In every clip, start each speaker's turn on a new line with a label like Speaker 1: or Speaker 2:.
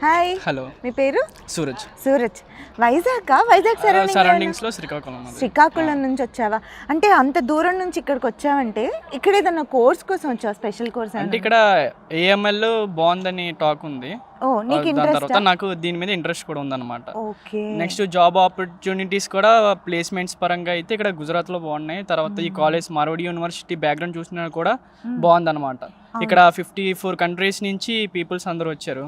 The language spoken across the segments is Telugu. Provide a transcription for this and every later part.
Speaker 1: హాయ్,
Speaker 2: హలో,
Speaker 1: మీ పేరు?
Speaker 2: సూరజ్.
Speaker 1: సూరజ్. వైజాగ్
Speaker 2: సరౌండింగ్స్ లో శ్రీకాకుళం.
Speaker 1: శ్రీకాకుళం నుంచి వచ్చావా? అంటే అంత దూరం నుంచి ఇక్కడికి వచ్చావంటే ఇక్కడ ఏదన్నా కోర్స్ కోసం వచ్చావా? స్పెషల్ కోర్స్
Speaker 2: అంటే ఇక్కడ ఏఎంఎల్ బాగుందని టాక్ ఉంది.
Speaker 1: ఓ, నీకు
Speaker 2: దాని
Speaker 1: ఇంట్రెస్ట్?
Speaker 2: తర్వాత నాకు దీని మీద ఇంట్రెస్ట్ కూడా ఉందన్నమాట.
Speaker 1: ఓకే.
Speaker 2: నెక్స్ట్ జాబ్ ఆపర్చునిటీస్ కూడా ప్లేస్మెంట్స్ పరంగా అయితే ఇక్కడ గుజరాత్ లో బాగున్నాయి. తర్వాత ఈ కాలేజ్ మార్వాడి యూనివర్సిటీ బ్యాక్గ్రౌండ్ చూసినా కూడా బాగుందన్నమాట. ఇక్కడ 54 కంట్రీస్ నుంచి పీపుల్స్ అందరూ వచ్చారు.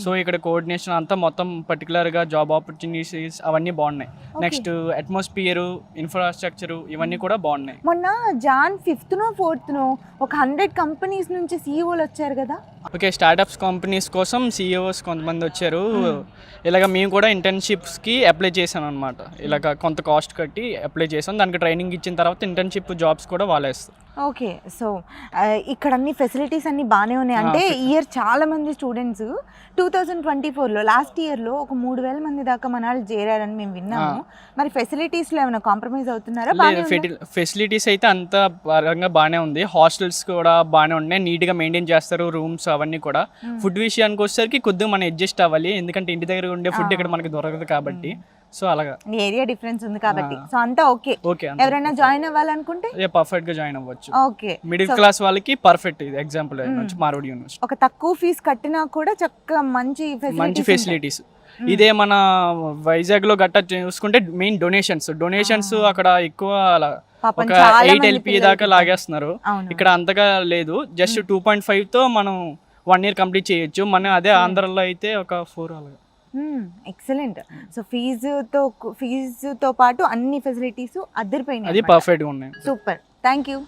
Speaker 2: సో ఇక్కడ కోఆర్డినేషన్ అంతా మొత్తం పర్టికులర్ గా జాబ్ ఆపర్చునిటీస్ అవన్నీ బాగున్నాయి. నెక్స్ట్ అట్మాస్ఫియర్, ఇన్ఫ్రాస్ట్రక్చర్ ఇవన్నీ కూడా బాగున్నాయి.
Speaker 1: మొన్న John 5th no 4th no ఒక 100 కంపెనీస్ నుంచి సీఈఓలు వచ్చారు కదా.
Speaker 2: ఓకే, స్టార్టప్స్ కంపెనీస్ కోసం సీఈఓస్ కొంతమంది వచ్చారు. ఇలాగ మేము కూడా ఇంటర్న్షిప్స్కి అప్లై చేశాను అనమాట. ఇలాగ కొంత కాస్ట్ కట్టి అప్లై చేసాం. దానికి ట్రైనింగ్ ఇచ్చిన తర్వాత ఇంటర్న్షిప్ జాబ్స్ కూడా వాళ్ళేస్తారు.
Speaker 1: ఓకే. సో ఇక్కడ అన్ని ఫెసిలిటీస్ అన్ని బాగానే ఉన్నాయి. అంటే ఇయర్ చాలా మంది స్టూడెంట్స్ 2024లో లాస్ట్ ఇయర్లో ఒక 3000 మంది దాకా మన వాళ్ళు చేరారని మేము విన్నాము. మరి ఫెసిలిటీస్లో ఏమైనా కాంప్రమైజ్ అవుతున్నారా?
Speaker 2: ఫెసిలిటీస్ అయితే అంత పరంగా బాగానే ఉంది. హాస్టల్స్ కూడా బాగానే ఉన్నాయి, నీట్గా మెయింటైన్ చేస్తారు రూమ్స్ అవన్నీ కూడా. ఫుడ్ విషయానికి వచ్చేసరికి కొద్దిగా మనం అడ్జస్ట్ అవ్వాలి, ఎందుకంటే ఇంటి దగ్గర ఉండే ఫుడ్ ఇక్కడ మనకి దొరకదు కాబట్టి. సో అలాగా
Speaker 1: ఏరియా డిఫరెన్స్ ఉంది కాబట్టి. సో అంతా ఓకే.
Speaker 2: ఓకే,
Speaker 1: ఎవరైనా జాయిన్ అవ్వాలనుకుంటే
Speaker 2: పర్ఫెక్ట్ గా జాయిన్ అవ్వచ్చు.
Speaker 1: ఓకే.
Speaker 2: మిడిల్ క్లాస్ వాళ్ళకి పర్ఫెక్ట్. ఇది ఎగ్జాంపుల్ మార్వాడి యూనివర్సిటీ.
Speaker 1: ఒక తక్కువ ఫీజు కట్టినా కూడా చక్కగా మంచి
Speaker 2: ఫెసిలిటీస్. ఇదే మన వైజాగ్ లో గట్టా చూసుకుంటే మెయిన్ డొనేషన్స్ అక్కడ ఎక్కువ ఒక 8 LP దాకా లాగేస్తున్నారు. ఇక్కడ అంతగా లేదు, జస్ట్ 2.5 తో మనం 1 year కంప్లీట్ చేయొచ్చు. మన అదే ఆంధ్రలో అయితే ఒక 4 అలాగా.
Speaker 1: ఎక్సలెంట్. సో ఫీజుతో పాటు అన్ని ఫెసిలిటీస్ అద్దరిపోయినాయి.
Speaker 2: అది పర్ఫెక్ట్ గా ఉన్నాయి.
Speaker 1: సూపర్. Thank you.